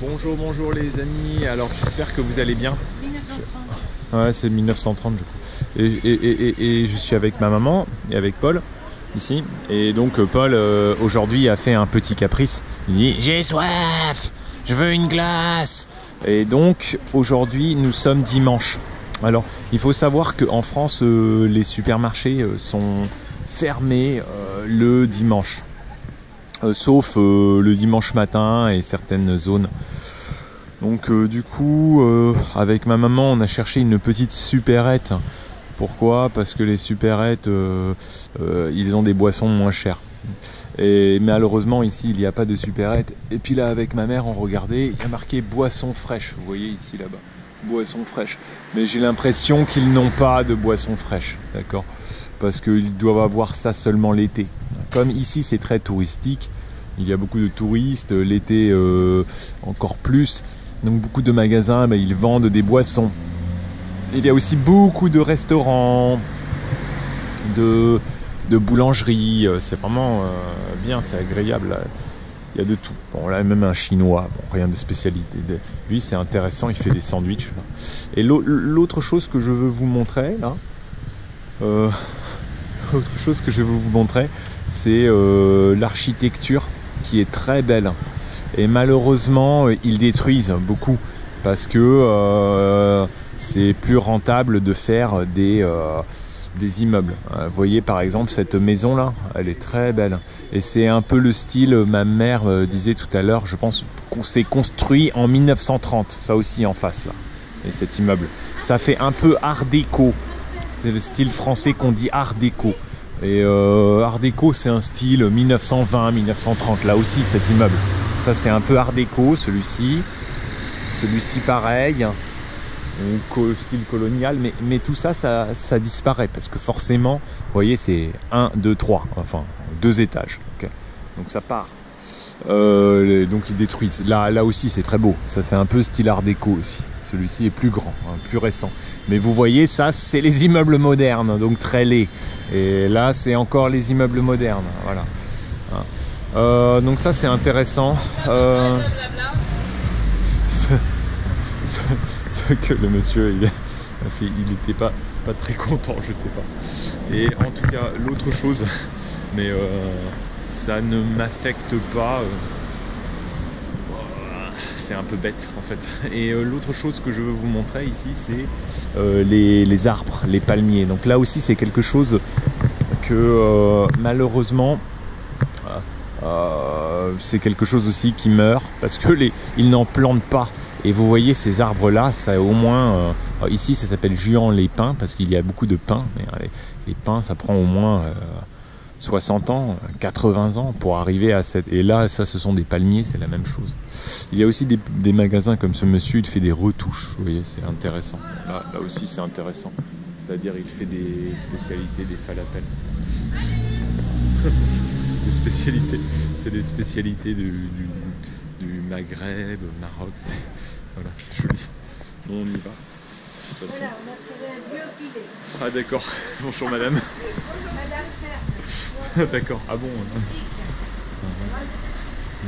Bonjour, bonjour les amis. Alors j'espère que vous allez bien. 1930. Ouais, c'est 1930 du coup. Et je suis avec ma maman et avec Paul ici. Et donc Paul aujourd'hui a fait un petit caprice. Il dit j'ai soif, je veux une glace. Et donc aujourd'hui nous sommes dimanche. Alors il faut savoir qu'en France les supermarchés sont fermés le dimanche. Sauf le dimanche matin et certaines zones. Donc du coup, avec ma maman, on a cherché une petite supérette. Pourquoi? Parce que les supérettes, ils ont des boissons moins chères. Et malheureusement, ici, il n'y a pas de supérette. Et puis là, avec ma mère, on regardait, il y a marqué boisson fraîche. Vous voyez ici, là-bas. Boisson fraîche. Mais j'ai l'impression qu'ils n'ont pas de boisson fraîche. D'accord? Parce qu'ils doivent avoir ça seulement l'été. Comme ici, c'est très touristique. Il y a beaucoup de touristes. L'été, encore plus. Donc beaucoup de magasins, ils vendent des boissons. Il y a aussi beaucoup de restaurants, de boulangeries. C'est vraiment bien, c'est agréable. Là. Il y a de tout. Bon, là, même un chinois, bon, rien de spécialité. Lui, c'est intéressant, il fait des sandwichs. Là. Et l'autre chose que je veux vous montrer, là, autre chose que je veux vous montrer, c'est l'architecture qui est très belle. Et malheureusement, ils détruisent beaucoup parce que c'est plus rentable de faire des immeubles. Vous voyez par exemple cette maison là, elle est très belle. Et c'est un peu le style, ma mère disait tout à l'heure, je pense qu'on s'est construit en 1930, ça aussi en face là. Et cet immeuble, ça fait un peu art déco. C'est le style français qu'on dit art déco. Et art déco c'est un style 1920-1930, là aussi cet immeuble. Ça c'est un peu art déco, celui-ci pareil, ou style colonial, mais tout ça, ça disparaît parce que forcément, vous voyez, c'est 1, 2, 3, enfin 2 étages. Okay. Donc ça part. Donc ils détruisent. Là aussi c'est très beau. Ça c'est un peu style art déco aussi. Celui-ci est plus grand, hein, plus récent. Mais vous voyez, ça c'est les immeubles modernes, donc très laids. Et là c'est encore les immeubles modernes. Voilà. Hein. Donc ça c'est intéressant. Ce que le monsieur il n'était pas très content, je sais pas. Et en tout cas l'autre chose, mais ça ne m'affecte pas. C'est un peu bête en fait. Et l'autre chose que je veux vous montrer ici, c'est les arbres, les palmiers. Donc là aussi c'est quelque chose que malheureusement c'est quelque chose aussi qui meurt parce que ils n'en plantent pas. Et vous voyez ces arbres là, ça au moins ici ça s'appelle Juan les pins parce qu'il y a beaucoup de pins. Mais les pins ça prend au moins 60 ans, 80 ans pour arriver à cette. Et là ça ce sont des palmiers, c'est la même chose. Il y a aussi des magasins comme ce monsieur, il fait des retouches. Vous voyez, c'est intéressant. Là aussi c'est intéressant. C'est-à-dire il fait des spécialités, des falafels. Des spécialités, c'est des spécialités du Maghreb, Maroc, voilà, c'est joli. Bon, on y va. De toute façon. Voilà, on a trouvé un vieux filet. Ah d'accord, bonjour madame. Madame Fer. D'accord, ah bon.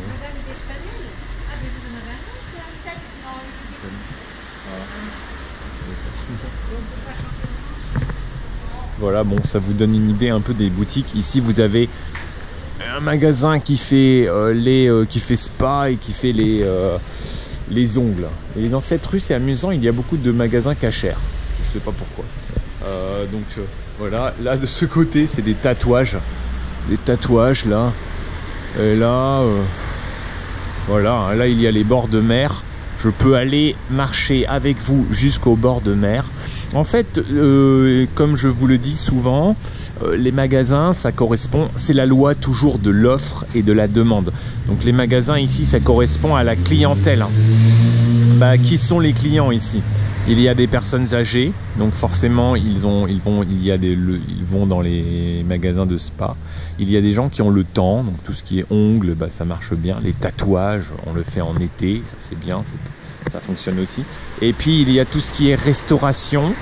Madame est espagnole. Ah, mais vous en avez un autre là? Non, il est on ne peut pas changer de nom. Voilà, bon, ça vous donne une idée un peu des boutiques. Ici, vous avez un magasin qui fait qui fait spa et qui fait les ongles. Et dans cette rue, c'est amusant, il y a beaucoup de magasins cachers. Je sais pas pourquoi. Voilà, là de ce côté, c'est des tatouages. Des tatouages là. Et là, voilà, là il y a les bords de mer. Je peux aller marcher avec vous jusqu'au bord de mer. En fait, comme je vous le dis souvent, les magasins, ça correspond, c'est la loi toujours de l'offre et de la demande. Donc les magasins ici, ça correspond à la clientèle. Qui sont les clients ici? Il y a des personnes âgées, donc forcément ils vont dans les magasins de spa. Il y a des gens qui ont le temps, donc tout ce qui est ongles, ça marche bien. Les tatouages, on le fait en été, ça c'est bien, ça fonctionne aussi. Et puis il y a tout ce qui est restauration,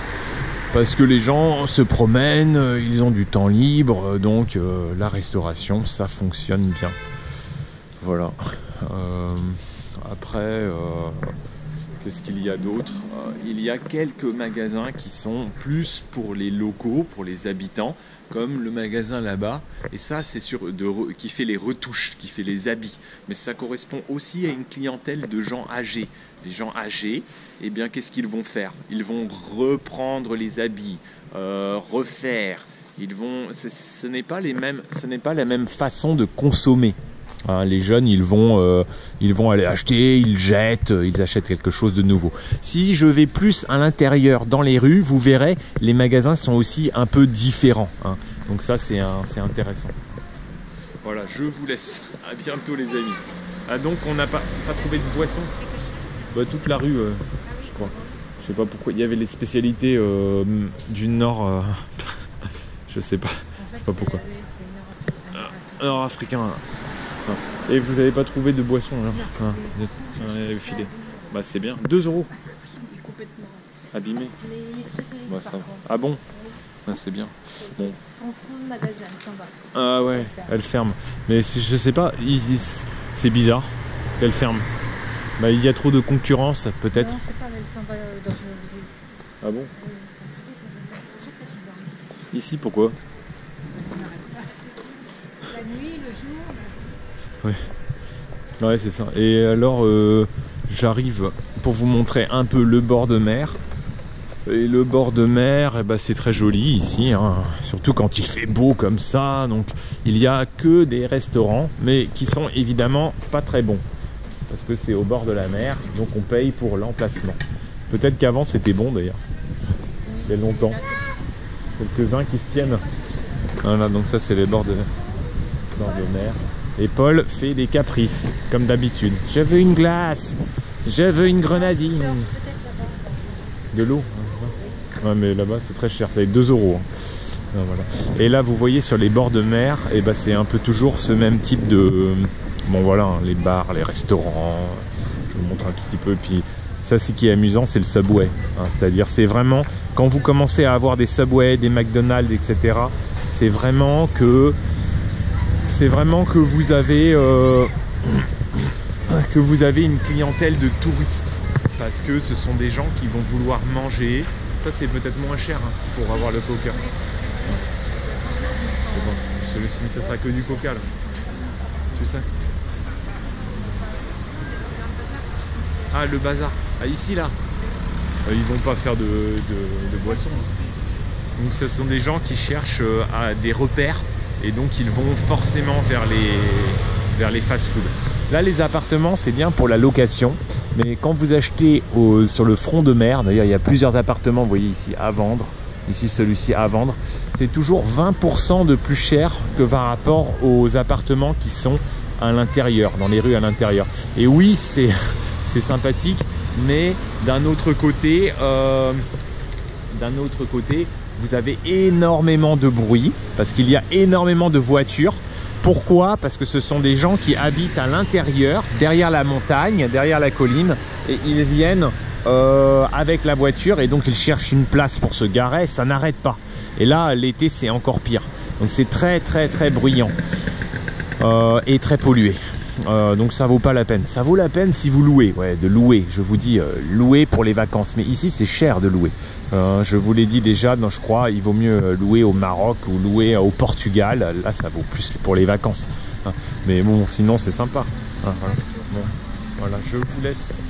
parce que les gens se promènent, ils ont du temps libre, donc la restauration, ça fonctionne bien. Voilà. Après, qu'est-ce qu'il y a d'autre? Il y a quelques magasins qui sont plus pour les locaux, pour les habitants, comme le magasin là-bas. Et ça, c'est qui fait les retouches, qui fait les habits. Mais ça correspond aussi à une clientèle de gens âgés. Les gens âgés, eh bien, qu'est-ce qu'ils vont faire? Ils vont reprendre les habits, refaire. Ce n'est pas la même façon de consommer. Hein, les jeunes, ils vont aller acheter, ils achètent quelque chose de nouveau. Si je vais plus à l'intérieur, dans les rues, vous verrez, les magasins sont aussi un peu différents. Hein. Donc ça, c'est intéressant. Voilà, je vous laisse. À bientôt, les amis. Ah, donc, on n'a pas trouvé de boisson. Bah, toute la rue, je crois. Je sais pas pourquoi. Il y avait les spécialités du Nord. Je sais pas. Je sais pas pourquoi. Nord-africain. Et vous n'avez pas trouvé de boisson là? Filé. Bah c'est bien. 2 €. Complètement abîmé. Mais il est très solide. Bah, ça va. Ah bon? Ah, c'est bien. Bon. En fond de magasin, elle s'en va. Ah ouais, elle ferme. Mais je sais pas, c'est bizarre qu'elle ferme. Bah, il y a trop de concurrence peut-être. Non, je sais pas, mais elle s'en va dans une église. Ah bon? Très fatigant Ici, pourquoi? Ça n'arrête pas. La nuit, le jour. Ouais. Ouais, c'est ça. Et alors, j'arrive pour vous montrer un peu le bord de mer. Et le bord de mer, eh ben, c'est très joli ici, hein. Surtout quand il fait beau comme ça. Donc, il n'y a que des restaurants, mais qui sont évidemment pas très bons. Parce que c'est au bord de la mer, donc on paye pour l'emplacement. Peut-être qu'avant c'était bon d'ailleurs. Il y a longtemps. Quelques-uns qui se tiennent. Voilà, donc ça c'est les bords de mer. Et Paul fait des caprices, comme d'habitude. Je veux une glace, je veux une grenadine. De l'eau. Ouais, mais là-bas c'est très cher, ça va être 2 €. Ah, voilà. Et là vous voyez sur les bords de mer, et ben, c'est un peu toujours ce même type de... Bon voilà, hein, les bars, les restaurants, je vous montre un tout petit peu. Puis ça, ce qui est amusant, c'est le Subway. Hein, c'est-à-dire, c'est vraiment, quand vous commencez à avoir des Subway, des McDonald's, etc., c'est vraiment que vous avez une clientèle de touristes. Parce que ce sont des gens qui vont vouloir manger. Ça, c'est peut-être moins cher hein, pour avoir le coca. Bon, celui-ci, ça sera que du coca là. Tu sais. Ah, le bazar. Ah, ici, là. Ils vont pas faire de boissons. Donc, ce sont des gens qui cherchent des repères. Et donc, ils vont forcément vers les fast-food. Là, les appartements, c'est bien pour la location. Mais quand vous achetez sur le front de mer, d'ailleurs, il y a plusieurs appartements, vous voyez ici, à vendre. Ici, celui-ci à vendre. C'est toujours 20% de plus cher que par rapport aux appartements qui sont à l'intérieur, dans les rues à l'intérieur. Et oui, c'est sympathique, mais d'un autre côté, vous avez énormément de bruit parce qu'il y a énormément de voitures. Pourquoi? Parce que ce sont des gens qui habitent à l'intérieur, derrière la montagne, derrière la colline, et ils viennent avec la voiture et donc ils cherchent une place pour se garer, ça n'arrête pas. Et là, l'été, c'est encore pire. Donc c'est très très très bruyant et très pollué. Donc ça vaut pas la peine. Ça vaut la peine si vous louez, ouais, de louer. Je vous dis louer pour les vacances. Mais ici c'est cher de louer. Je vous l'ai dit déjà, non, je crois, il vaut mieux louer au Maroc ou louer au Portugal. Là ça vaut plus pour les vacances. Mais bon, sinon c'est sympa. Voilà. Bon, voilà, je vous laisse.